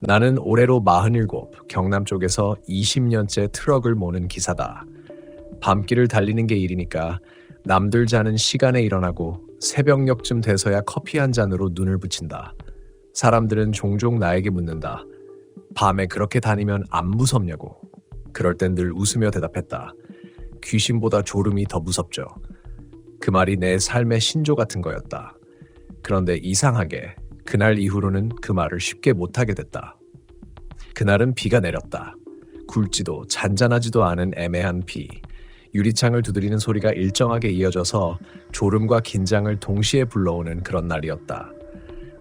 나는 올해로 47, 경남 쪽에서 20년째 트럭을 모는 기사다. 밤길을 달리는 게 일이니까 남들 자는 시간에 일어나고 새벽녘쯤 돼서야 커피 한 잔으로 눈을 붙인다. 사람들은 종종 나에게 묻는다. 밤에 그렇게 다니면 안 무섭냐고. 그럴 땐 늘 웃으며 대답했다. 귀신보다 졸음이 더 무섭죠. 그 말이 내 삶의 신조 같은 거였다. 그런데 이상하게 그날 이후로는 그 말을 쉽게 못하게 됐다. 그날은 비가 내렸다. 굵지도 잔잔하지도 않은 애매한 비. 유리창을 두드리는 소리가 일정하게 이어져서 졸음과 긴장을 동시에 불러오는 그런 날이었다.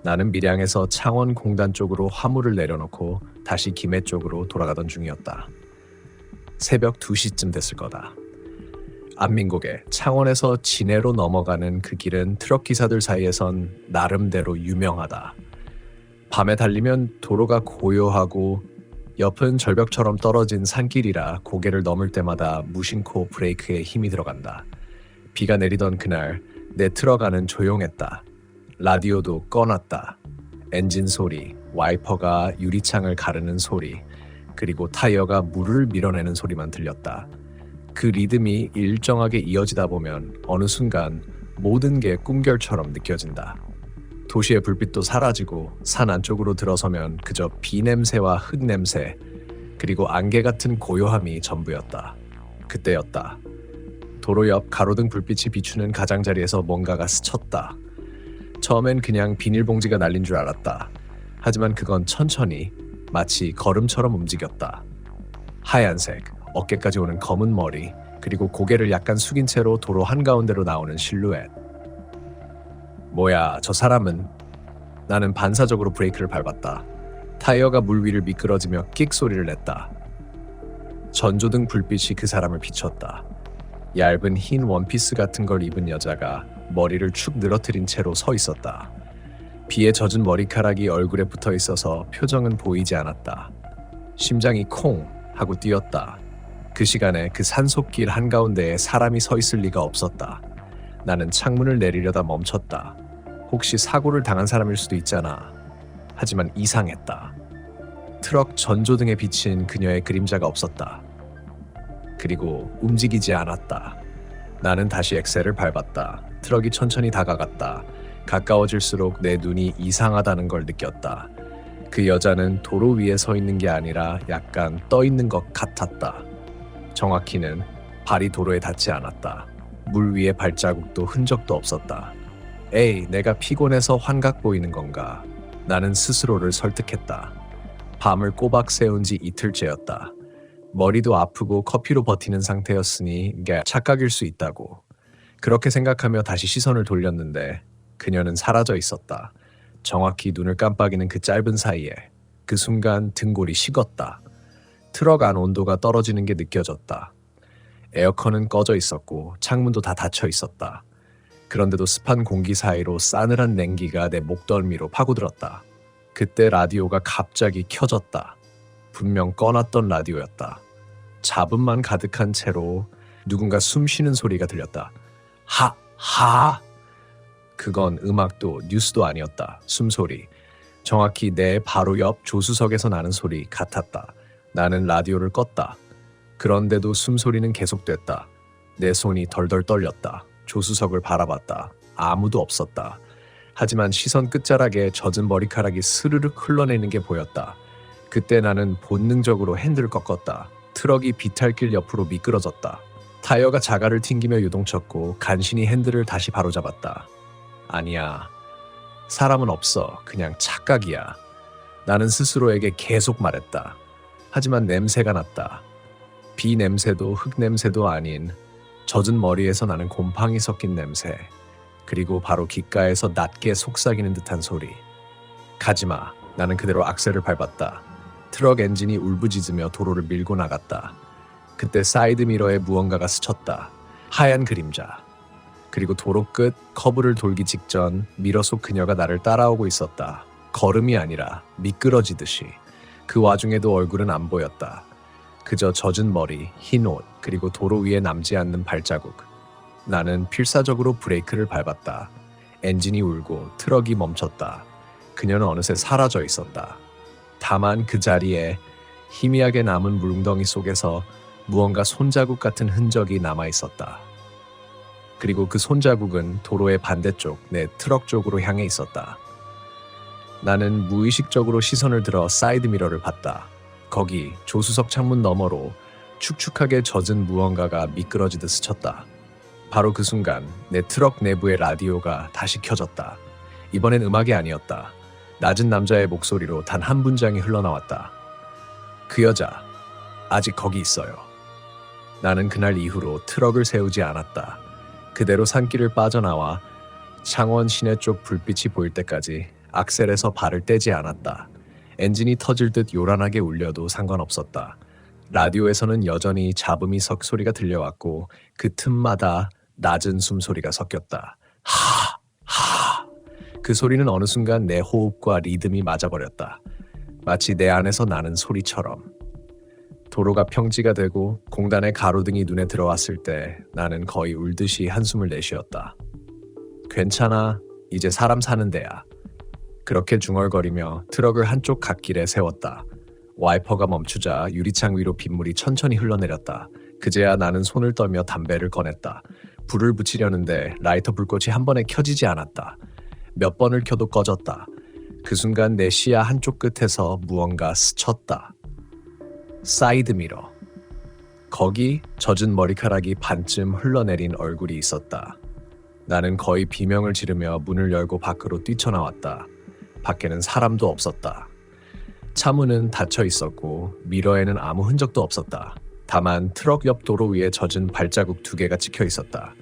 나는 밀양에서 창원 공단 쪽으로 화물을 내려놓고 다시 김해 쪽으로 돌아가던 중이었다. 새벽 2시쯤 됐을 거다. 안민국에 창원에서 진해로 넘어가는 그 길은 트럭 기사들 사이에선 나름대로 유명하다. 밤에 달리면 도로가 고요하고 옆은 절벽처럼 떨어진 산길이라 고개를 넘을 때마다 무심코 브레이크에 힘이 들어간다. 비가 내리던 그날 내 트럭 안은 조용했다. 라디오도 꺼놨다. 엔진 소리, 와이퍼가 유리창을 가르는 소리, 그리고 타이어가 물을 밀어내는 소리만 들렸다. 그 리듬이 일정하게 이어지다 보면 어느 순간 모든 게 꿈결처럼 느껴진다. 도시의 불빛도 사라지고 산 안쪽으로 들어서면 그저 비 냄새와 흙 냄새, 그리고 안개 같은 고요함이 전부였다. 그때였다. 도로 옆 가로등 불빛이 비추는 가장자리에서 뭔가가 스쳤다. 처음엔 그냥 비닐봉지가 날린 줄 알았다. 하지만 그건 천천히 마치 걸음처럼 움직였다. 하얀색, 어깨까지 오는 검은 머리, 그리고 고개를 약간 숙인 채로 도로 한가운데로 나오는 실루엣. 뭐야, 저 사람은? 나는 반사적으로 브레이크를 밟았다. 타이어가 물 위를 미끄러지며 끽 소리를 냈다. 전조등 불빛이 그 사람을 비췄다. 얇은 흰 원피스 같은 걸 입은 여자가 머리를 축 늘어뜨린 채로 서 있었다. 비에 젖은 머리카락이 얼굴에 붙어 있어서 표정은 보이지 않았다. 심장이 콩 하고 뛰었다. 그 시간에 그 산속길 한가운데에 사람이 서 있을 리가 없었다. 나는 창문을 내리려다 멈췄다. 혹시 사고를 당한 사람일 수도 있잖아. 하지만 이상했다. 트럭 전조등에 비친 그녀의 그림자가 없었다. 그리고 움직이지 않았다. 나는 다시 엑셀을 밟았다. 트럭이 천천히 다가갔다. 가까워질수록 내 눈이 이상하다는 걸 느꼈다. 그 여자는 도로 위에 서 있는 게 아니라 약간 떠 있는 것 같았다. 정확히는 발이 도로에 닿지 않았다. 물 위에 발자국도 흔적도 없었다. 에이, 내가 피곤해서 환각 보이는 건가? 나는 스스로를 설득했다. 밤을 꼬박 새운 지 이틀째였다. 머리도 아프고 커피로 버티는 상태였으니 이게 착각일 수 있다고. 그렇게 생각하며 다시 시선을 돌렸는데 그녀는 사라져 있었다. 정확히 눈을 깜빡이는 그 짧은 사이에 그 순간 등골이 식었다. 트럭 안 온도가 떨어지는 게 느껴졌다. 에어컨은 꺼져 있었고 창문도 다 닫혀 있었다. 그런데도 습한 공기 사이로 싸늘한 냉기가 내 목덜미로 파고들었다. 그때 라디오가 갑자기 켜졌다. 분명 꺼놨던 라디오였다. 잡음만 가득한 채로 누군가 숨 쉬는 소리가 들렸다. 하! 그건 음악도 뉴스도 아니었다. 숨소리. 정확히 내 바로 옆 조수석에서 나는 소리 같았다. 나는 라디오를 껐다. 그런데도 숨소리는 계속됐다. 내 손이 덜덜 떨렸다. 조수석을 바라봤다. 아무도 없었다. 하지만 시선 끝자락에 젖은 머리카락이 스르륵 흘러내리는 게 보였다. 그때 나는 본능적으로 핸들을 꺾었다. 트럭이 비탈길 옆으로 미끄러졌다. 타이어가 자갈을 튕기며 요동쳤고 간신히 핸들을 다시 바로잡았다. 아니야. 사람은 없어. 그냥 착각이야. 나는 스스로에게 계속 말했다. 하지만 냄새가 났다. 비 냄새도 흙 냄새도 아닌 젖은 머리에서 나는 곰팡이 섞인 냄새. 그리고 바로 귓가에서 낮게 속삭이는 듯한 소리. 가지마. 나는 그대로 악셀을 밟았다. 트럭 엔진이 울부짖으며 도로를 밀고 나갔다. 그때 사이드미러에 무언가가 스쳤다. 하얀 그림자. 그리고 도로 끝 커브를 돌기 직전 미러 속 그녀가 나를 따라오고 있었다. 걸음이 아니라 미끄러지듯이. 그 와중에도 얼굴은 안 보였다. 그저 젖은 머리, 흰 옷, 그리고 도로 위에 남지 않는 발자국. 나는 필사적으로 브레이크를 밟았다. 엔진이 울고 트럭이 멈췄다. 그녀는 어느새 사라져 있었다. 다만 그 자리에 희미하게 남은 물웅덩이 속에서 무언가 손자국 같은 흔적이 남아 있었다. 그리고 그 손자국은 도로의 반대쪽 내 트럭 쪽으로 향해 있었다. 나는 무의식적으로 시선을 들어 사이드미러를 봤다. 거기 조수석 창문 너머로 축축하게 젖은 무언가가 미끄러지듯 스쳤다. 바로 그 순간 내 트럭 내부의 라디오가 다시 켜졌다. 이번엔 음악이 아니었다. 낮은 남자의 목소리로 단 한 문장이 흘러나왔다. 그 여자, 아직 거기 있어요. 나는 그날 이후로 트럭을 세우지 않았다. 그대로 산길을 빠져나와 창원 시내 쪽 불빛이 보일 때까지 악셀에서 발을 떼지 않았다. 엔진이 터질 듯 요란하게 울려도 상관없었다. 라디오에서는 여전히 잡음이석 소리가 들려왔고 그 틈마다 낮은 숨소리가 섞였다. 하! 하! 그 소리는 어느 순간 내 호흡과 리듬이 맞아버렸다. 마치 내 안에서 나는 소리처럼. 도로가 평지가 되고 공단의 가로등이 눈에 들어왔을 때 나는 거의 울듯이 한숨을 내쉬었다. 괜찮아, 이제 사람 사는 데야. 그렇게 중얼거리며 트럭을 한쪽 갓길에 세웠다. 와이퍼가 멈추자 유리창 위로 빗물이 천천히 흘러내렸다. 그제야 나는 손을 떨며 담배를 꺼냈다. 불을 붙이려는데 라이터 불꽃이 한 번에 켜지지 않았다. 몇 번을 켜도 꺼졌다. 그 순간 내 시야 한쪽 끝에서 무언가 스쳤다. 사이드미러. 거기 젖은 머리카락이 반쯤 흘러내린 얼굴이 있었다. 나는 거의 비명을 지르며 문을 열고 밖으로 뛰쳐나왔다. 밖에는 사람도 없었다. 차 문은 닫혀 있었고 미러에는 아무 흔적도 없었다. 다만 트럭 옆 도로 위에 젖은 발자국 2개가 찍혀 있었다.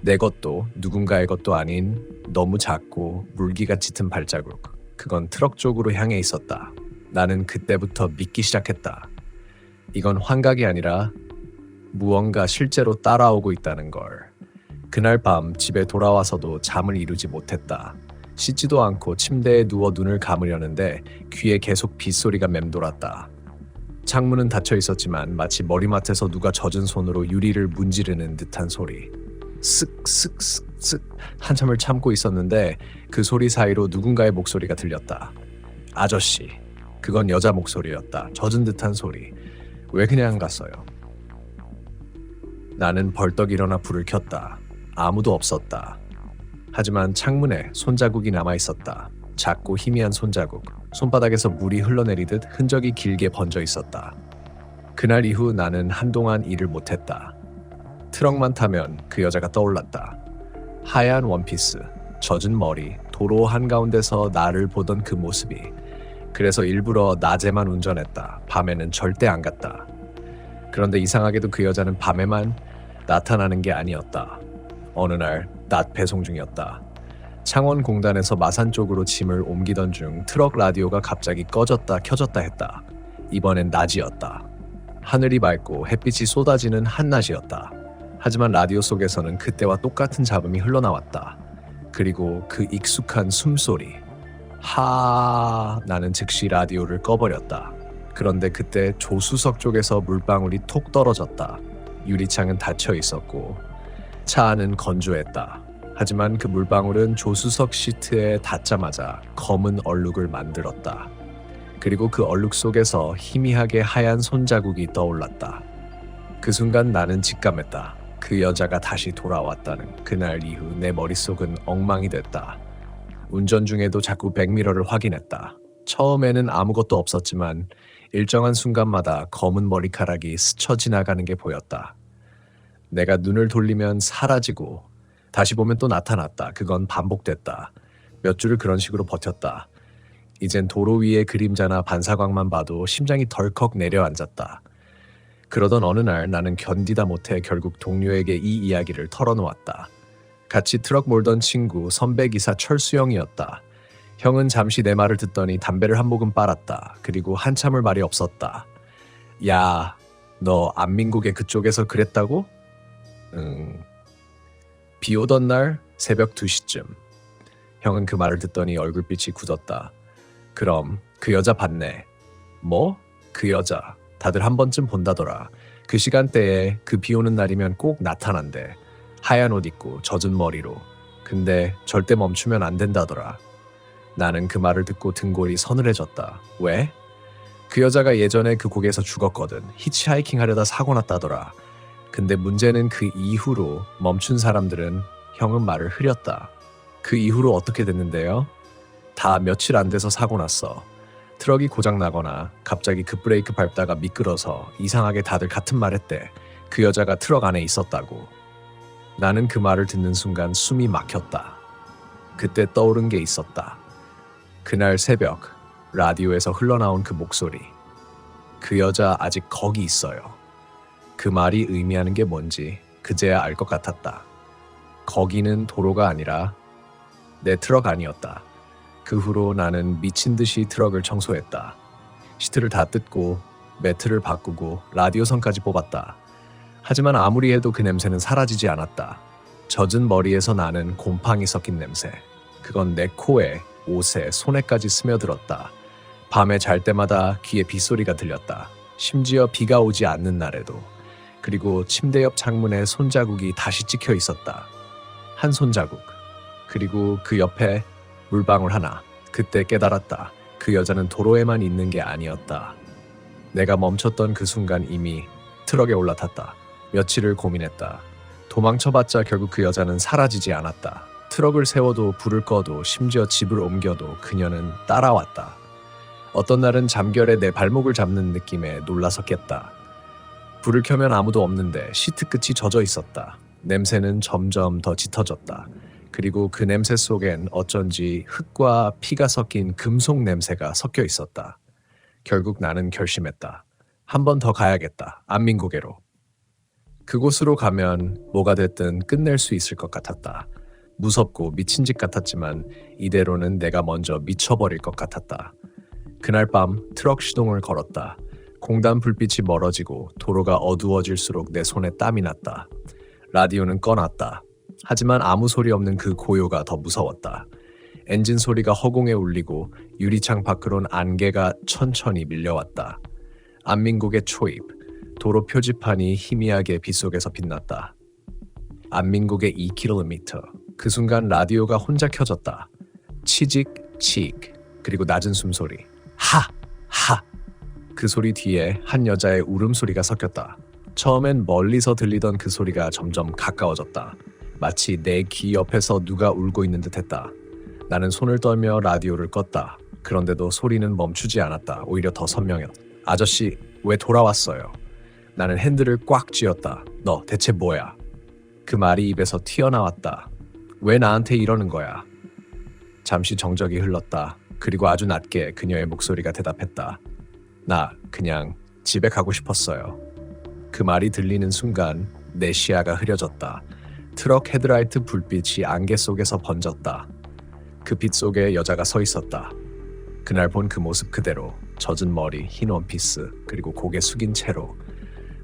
내 것도 누군가의 것도 아닌 너무 작고 물기가 짙은 발자국. 그건 트럭 쪽으로 향해 있었다. 나는 그때부터 믿기 시작했다. 이건 환각이 아니라 무언가 실제로 따라오고 있다는 걸. 그날 밤 집에 돌아와서도 잠을 이루지 못했다. 씻지도 않고 침대에 누워 눈을 감으려는데 귀에 계속 빗소리가 맴돌았다. 창문은 닫혀 있었지만 마치 머리맡에서 누가 젖은 손으로 유리를 문지르는 듯한 소리. 쓱쓱쓱쓱 한참을 참고 있었는데 그 소리 사이로 누군가의 목소리가 들렸다. 아저씨. 그건 여자 목소리였다. 젖은 듯한 소리. 왜 그냥 갔어요? 나는 벌떡 일어나 불을 켰다. 아무도 없었다. 하지만 창문에 손자국이 남아있었다. 작고 희미한 손자국. 손바닥에서 물이 흘러내리듯 흔적이 길게 번져 있었다. 그날 이후 나는 한동안 일을 못했다. 트럭만 타면 그 여자가 떠올랐다. 하얀 원피스, 젖은 머리, 도로 한가운데서 나를 보던 그 모습이. 그래서 일부러 낮에만 운전했다. 밤에는 절대 안 갔다. 그런데 이상하게도 그 여자는 밤에만 나타나는 게 아니었다. 어느 날 낮 배송 중이었다. 창원공단에서 마산 쪽으로 짐을 옮기던 중 트럭 라디오가 갑자기 꺼졌다 켜졌다 했다. 이번엔 낮이었다. 하늘이 맑고 햇빛이 쏟아지는 한낮이었다. 하지만 라디오 속에서는 그때와 똑같은 잡음이 흘러나왔다. 그리고 그 익숙한 숨소리. 나는 즉시 라디오를 꺼버렸다. 그런데 그때 조수석 쪽에서 물방울이 톡 떨어졌다. 유리창은 닫혀 있었고 차 안은 건조했다. 하지만 그 물방울은 조수석 시트에 닿자마자 검은 얼룩을 만들었다. 그리고 그 얼룩 속에서 희미하게 하얀 손자국이 떠올랐다. 그 순간 나는 직감했다. 그 여자가 다시 돌아왔다는. 그날 이후 내 머릿속은 엉망이 됐다. 운전 중에도 자꾸 백미러를 확인했다. 처음에는 아무것도 없었지만 일정한 순간마다 검은 머리카락이 스쳐 지나가는 게 보였다. 내가 눈을 돌리면 사라지고 다시 보면 또 나타났다. 그건 반복됐다. 몇 주를 그런 식으로 버텼다. 이젠 도로 위의 그림자나 반사광만 봐도 심장이 덜컥 내려앉았다. 그러던 어느 날 나는 견디다 못해 결국 동료에게 이 이야기를 털어놓았다. 같이 트럭 몰던 친구 선배기사 철수형이었다. 형은 잠시 내 말을 듣더니 담배를 한 모금 빨았다. 그리고 한참을 말이 없었다. 야, 너 안민국의 그쪽에서 그랬다고? 비 오던 날 새벽 2시쯤. 형은 그 말을 듣더니 얼굴빛이 굳었다. 그럼 그 여자 봤네. 뭐? 그 여자. 다들 한 번쯤 본다더라. 그 시간대에 그 비 오는 날이면 꼭 나타난대. 하얀 옷 입고 젖은 머리로. 근데 절대 멈추면 안 된다더라. 나는 그 말을 듣고 등골이 서늘해졌다. 왜? 그 여자가 예전에 그 고개에서 죽었거든. 히치하이킹 하려다 사고 났다더라. 근데 문제는 그 이후로 멈춘 사람들은 형은 말을 흐렸다. 그 이후로 어떻게 됐는데요? 다 며칠 안 돼서 사고 났어. 트럭이 고장 나거나 갑자기 급브레이크 밟다가 미끄러서 이상하게 다들 같은 말 했대. 그 여자가 트럭 안에 있었다고. 나는 그 말을 듣는 순간 숨이 막혔다. 그때 떠오른 게 있었다. 그날 새벽 라디오에서 흘러나온 그 목소리. 그 여자 아직 거기 있어요. 그 말이 의미하는 게 뭔지 그제야 알 것 같았다. 거기는 도로가 아니라 내 트럭 아니었다. 그 후로 나는 미친 듯이 트럭을 청소했다. 시트를 다 뜯고 매트를 바꾸고 라디오선까지 뽑았다. 하지만 아무리 해도 그 냄새는 사라지지 않았다. 젖은 머리에서 나는 곰팡이 섞인 냄새. 그건 내 코에, 옷에, 손에까지 스며들었다. 밤에 잘 때마다 귀에 빗소리가 들렸다. 심지어 비가 오지 않는 날에도. 그리고 침대 옆 창문에 손자국이 다시 찍혀 있었다. 한 손자국. 그리고 그 옆에 물방울 하나. 그때 깨달았다. 그 여자는 도로에만 있는 게 아니었다. 내가 멈췄던 그 순간 이미 트럭에 올라탔다. 며칠을 고민했다. 도망쳐봤자 결국 그 여자는 사라지지 않았다. 트럭을 세워도 불을 꺼도 심지어 집을 옮겨도 그녀는 따라왔다. 어떤 날은 잠결에 내 발목을 잡는 느낌에 놀라서 깼다. 불을 켜면 아무도 없는데 시트 끝이 젖어 있었다. 냄새는 점점 더 짙어졌다. 그리고 그 냄새 속엔 어쩐지 흙과 피가 섞인 금속 냄새가 섞여 있었다. 결국 나는 결심했다. 한 번 더 가야겠다. 안민고개로. 그곳으로 가면 뭐가 됐든 끝낼 수 있을 것 같았다. 무섭고 미친 짓 같았지만 이대로는 내가 먼저 미쳐버릴 것 같았다. 그날 밤 트럭 시동을 걸었다. 공단 불빛이 멀어지고 도로가 어두워질수록 내 손에 땀이 났다. 라디오는 꺼놨다. 하지만 아무 소리 없는 그 고요가 더 무서웠다. 엔진 소리가 허공에 울리고 유리창 밖으론 안개가 천천히 밀려왔다. 안민국의 초입, 도로 표지판이 희미하게 빗속에서 빛났다. 안민국의 2km. 그 순간 라디오가 혼자 켜졌다. 치직, 칙, 그리고 낮은 숨소리. 하! 하! 그 소리 뒤에 한 여자의 울음소리가 섞였다. 처음엔 멀리서 들리던 그 소리가 점점 가까워졌다. 마치 내 귀 옆에서 누가 울고 있는 듯 했다. 나는 손을 떨며 라디오를 껐다. 그런데도 소리는 멈추지 않았다. 오히려 더 선명했다. 아저씨, 왜 돌아왔어요? 나는 핸들을 꽉 쥐었다. 너 대체 뭐야? 그 말이 입에서 튀어나왔다. 왜 나한테 이러는 거야? 잠시 정적이 흘렀다. 그리고 아주 낮게 그녀의 목소리가 대답했다. 나 그냥 집에 가고 싶었어요. 그 말이 들리는 순간 내 시야가 흐려졌다. 트럭 헤드라이트 불빛이 안개 속에서 번졌다. 그 빛 속에 여자가 서 있었다. 그날 본 그 모습 그대로 젖은 머리, 흰 원피스, 그리고 고개 숙인 채로.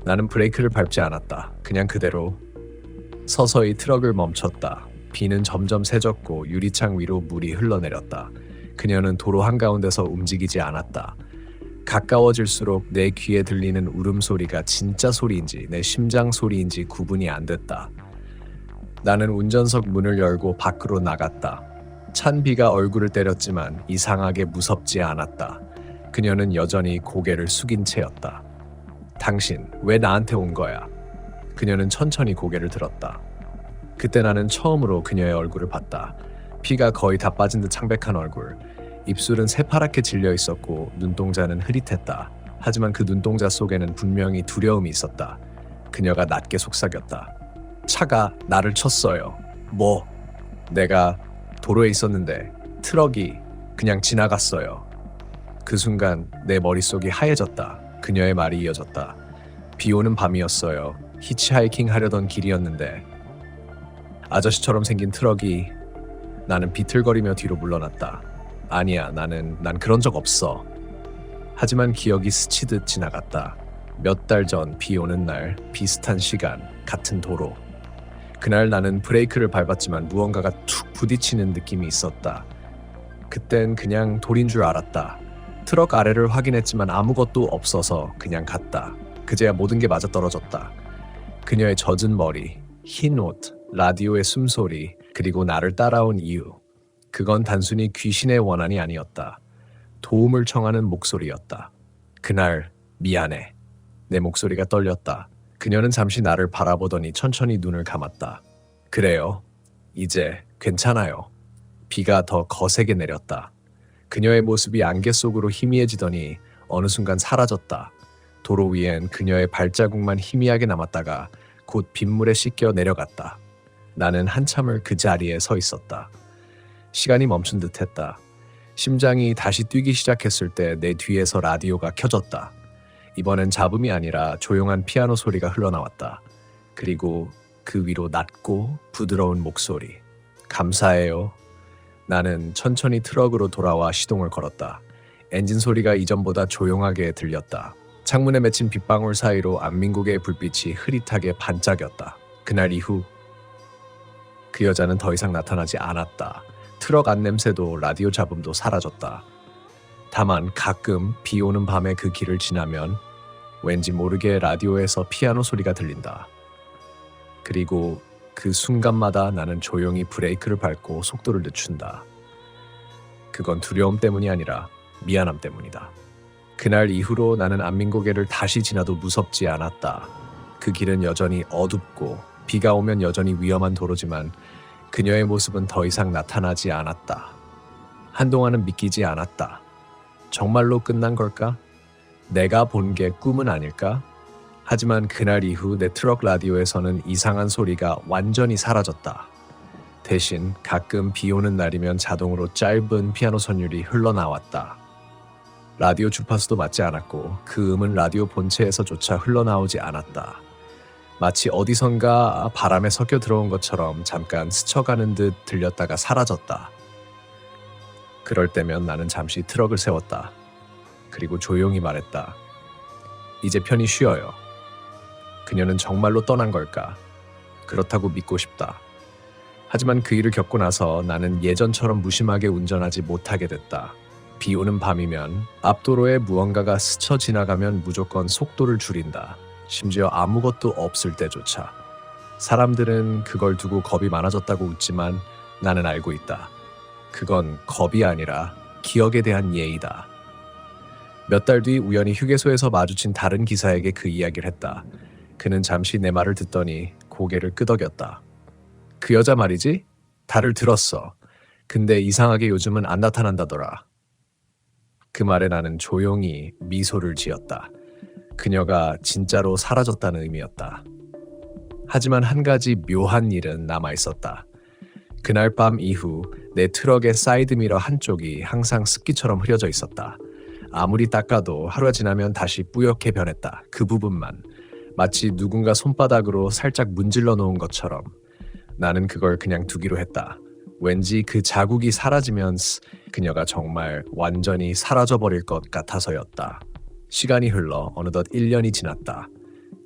나는 브레이크를 밟지 않았다. 그냥 그대로 서서히 트럭을 멈췄다. 비는 점점 새졌고 유리창 위로 물이 흘러내렸다. 그녀는 도로 한가운데서 움직이지 않았다. 가까워질수록 내 귀에 들리는 울음소리가 진짜 소리인지 내 심장 소리인지 구분이 안 됐다. 나는 운전석 문을 열고 밖으로 나갔다. 찬 비가 얼굴을 때렸지만 이상하게 무섭지 않았다. 그녀는 여전히 고개를 숙인 채였다. 당신, 왜 나한테 온 거야? 그녀는 천천히 고개를 들었다. 그때 나는 처음으로 그녀의 얼굴을 봤다. 피가 거의 다 빠진 듯 창백한 얼굴. 입술은 새파랗게 질려 있었고 눈동자는 흐릿했다. 하지만 그 눈동자 속에는 분명히 두려움이 있었다. 그녀가 낮게 속삭였다. 차가 나를 쳤어요. 뭐? 내가 도로에 있었는데 트럭이 그냥 지나갔어요. 그 순간 내 머릿속이 하얘졌다. 그녀의 말이 이어졌다. 비 오는 밤이었어요. 히치하이킹 하려던 길이었는데 아저씨처럼 생긴 트럭이. 나는 비틀거리며 뒤로 물러났다. 아니야, 난 그런 적 없어. 하지만 기억이 스치듯 지나갔다. 몇 달 전 비 오는 날, 비슷한 시간, 같은 도로. 그날 나는 브레이크를 밟았지만 무언가가 툭 부딪히는 느낌이 있었다. 그땐 그냥 돌인 줄 알았다. 트럭 아래를 확인했지만 아무것도 없어서 그냥 갔다. 그제야 모든 게 맞아떨어졌다. 그녀의 젖은 머리, 흰 옷, 라디오의 숨소리, 그리고 나를 따라온 이유. 그건 단순히 귀신의 원한이 아니었다. 도움을 청하는 목소리였다. 그날 미안해. 내 목소리가 떨렸다. 그녀는 잠시 나를 바라보더니 천천히 눈을 감았다. 그래요. 이제 괜찮아요. 비가 더 거세게 내렸다. 그녀의 모습이 안개 속으로 희미해지더니 어느 순간 사라졌다. 도로 위엔 그녀의 발자국만 희미하게 남았다가 곧 빗물에 씻겨 내려갔다. 나는 한참을 그 자리에 서 있었다. 시간이 멈춘 듯했다. 심장이 다시 뛰기 시작했을 때 내 뒤에서 라디오가 켜졌다. 이번엔 잡음이 아니라 조용한 피아노 소리가 흘러나왔다. 그리고 그 위로 낮고 부드러운 목소리. 감사해요. 나는 천천히 트럭으로 돌아와 시동을 걸었다. 엔진 소리가 이전보다 조용하게 들렸다. 창문에 맺힌 빗방울 사이로 안민국의 불빛이 흐릿하게 반짝였다. 그날 이후 그 여자는 더 이상 나타나지 않았다. 트럭 안 냄새도 라디오 잡음도 사라졌다. 다만 가끔 비 오는 밤에 그 길을 지나면 왠지 모르게 라디오에서 피아노 소리가 들린다. 그리고 그 순간마다 나는 조용히 브레이크를 밟고 속도를 늦춘다. 그건 두려움 때문이 아니라 미안함 때문이다. 그날 이후로 나는 안민고개를 다시 지나도 무섭지 않았다. 그 길은 여전히 어둡고 비가 오면 여전히 위험한 도로지만 그녀의 모습은 더 이상 나타나지 않았다. 한동안은 믿기지 않았다. 정말로 끝난 걸까? 내가 본 게 꿈은 아닐까? 하지만 그날 이후 내 트럭 라디오에서는 이상한 소리가 완전히 사라졌다. 대신 가끔 비 오는 날이면 자동으로 짧은 피아노 선율이 흘러나왔다. 라디오 주파수도 맞지 않았고 그 음은 라디오 본체에서조차 흘러나오지 않았다. 마치 어디선가 바람에 섞여 들어온 것처럼 잠깐 스쳐가는 듯 들렸다가 사라졌다. 그럴 때면 나는 잠시 트럭을 세웠다. 그리고 조용히 말했다. 이제 편히 쉬어요. 그녀는 정말로 떠난 걸까? 그렇다고 믿고 싶다. 하지만 그 일을 겪고 나서 나는 예전처럼 무심하게 운전하지 못하게 됐다. 비 오는 밤이면 앞도로에 무언가가 스쳐 지나가면 무조건 속도를 줄인다. 심지어 아무것도 없을 때조차. 사람들은 그걸 두고 겁이 많아졌다고 웃지만 나는 알고 있다. 그건 겁이 아니라 기억에 대한 예의다. 몇 달 뒤 우연히 휴게소에서 마주친 다른 기사에게 그 이야기를 했다. 그는 잠시 내 말을 듣더니 고개를 끄덕였다. 그 여자 말이지? 다를 들었어. 근데 이상하게 요즘은 안 나타난다더라. 그 말에 나는 조용히 미소를 지었다. 그녀가 진짜로 사라졌다는 의미였다. 하지만 한 가지 묘한 일은 남아있었다. 그날 밤 이후 내 트럭의 사이드미러 한쪽이 항상 습기처럼 흐려져 있었다. 아무리 닦아도 하루가 지나면 다시 뿌옇게 변했다. 그 부분만. 마치 누군가 손바닥으로 살짝 문질러 놓은 것처럼. 나는 그걸 그냥 두기로 했다. 왠지 그 자국이 사라지면 그녀가 정말 완전히 사라져버릴 것 같아서였다. 시간이 흘러 어느덧 1년이 지났다.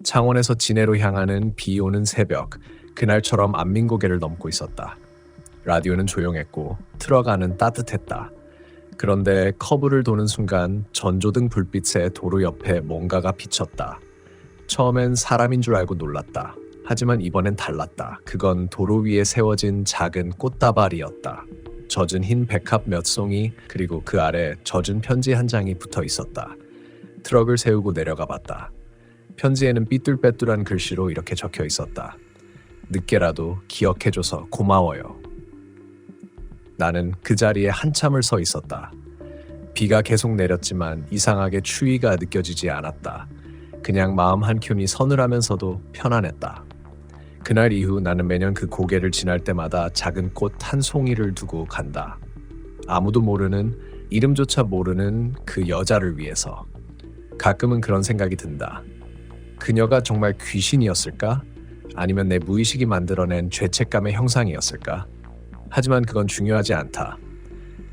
창원에서 진해로 향하는 비 오는 새벽, 그날처럼 안민고개를 넘고 있었다. 라디오는 조용했고 트럭 안은 따뜻했다. 그런데 커브를 도는 순간 전조등 불빛에 도로 옆에 뭔가가 비쳤다. 처음엔 사람인 줄 알고 놀랐다. 하지만 이번엔 달랐다. 그건 도로 위에 세워진 작은 꽃다발이었다. 젖은 흰 백합 몇 송이, 그리고 그 아래 젖은 편지 한 장이 붙어 있었다. 트럭을 세우고 내려가 봤다. 편지에는 삐뚤빼뚤한 글씨로 이렇게 적혀 있었다. 늦게라도 기억해줘서 고마워요. 나는 그 자리에 한참을 서 있었다. 비가 계속 내렸지만 이상하게 추위가 느껴지지 않았다. 그냥 마음 한켠이 서늘하면서도 편안했다. 그날 이후 나는 매년 그 고개를 지날 때마다 작은 꽃 한 송이를 두고 간다. 아무도 모르는, 이름조차 모르는 그 여자를 위해서. 가끔은 그런 생각이 든다. 그녀가 정말 귀신이었을까? 아니면 내 무의식이 만들어낸 죄책감의 형상이었을까? 하지만 그건 중요하지 않다.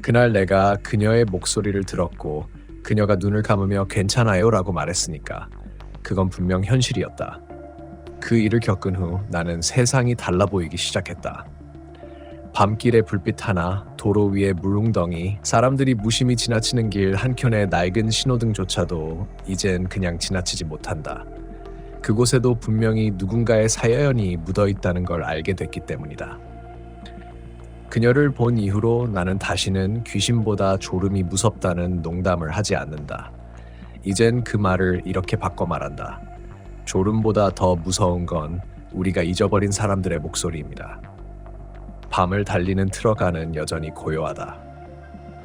그날 내가 그녀의 목소리를 들었고 그녀가 눈을 감으며 괜찮아요 라고 말했으니까 그건 분명 현실이었다. 그 일을 겪은 후 나는 세상이 달라 보이기 시작했다. 밤길에 불빛 하나, 도로 위에 물웅덩이, 사람들이 무심히 지나치는 길 한켠의 낡은 신호등조차도 이젠 그냥 지나치지 못한다. 그곳에도 분명히 누군가의 사연이 묻어있다는 걸 알게 됐기 때문이다. 그녀를 본 이후로 나는 다시는 귀신보다 졸음이 무섭다는 농담을 하지 않는다. 이젠 그 말을 이렇게 바꿔 말한다. 졸음보다 더 무서운 건 우리가 잊어버린 사람들의 목소리입니다. 밤을 달리는 트럭 안은 여전히 고요하다.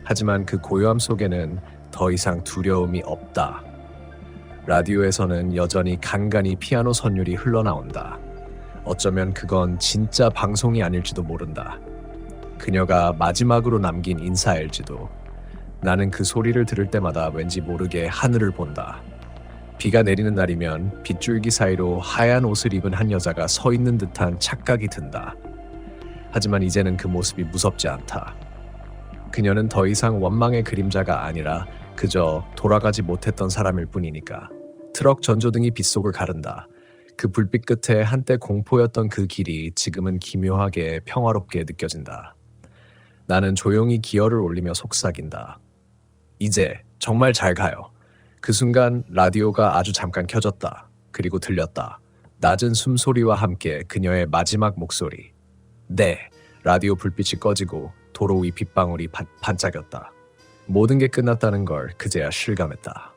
하지만 그 고요함 속에는 더 이상 두려움이 없다. 라디오에서는 여전히 간간히 피아노 선율이 흘러나온다. 어쩌면 그건 진짜 방송이 아닐지도 모른다. 그녀가 마지막으로 남긴 인사일지도. 나는 그 소리를 들을 때마다 왠지 모르게 하늘을 본다. 비가 내리는 날이면 빗줄기 사이로 하얀 옷을 입은 한 여자가 서 있는 듯한 착각이 든다. 하지만 이제는 그 모습이 무섭지 않다. 그녀는 더 이상 원망의 그림자가 아니라 그저 돌아가지 못했던 사람일 뿐이니까. 트럭 전조등이 빗속을 가른다. 그 불빛 끝에 한때 공포였던 그 길이 지금은 기묘하게 평화롭게 느껴진다. 나는 조용히 기어를 올리며 속삭인다. 이제 정말 잘 가요. 그 순간 라디오가 아주 잠깐 켜졌다. 그리고 들렸다. 낮은 숨소리와 함께 그녀의 마지막 목소리. 네. 라디오 불빛이 꺼지고 도로 위 빗방울이 반짝였다. 모든 게 끝났다는 걸 그제야 실감했다.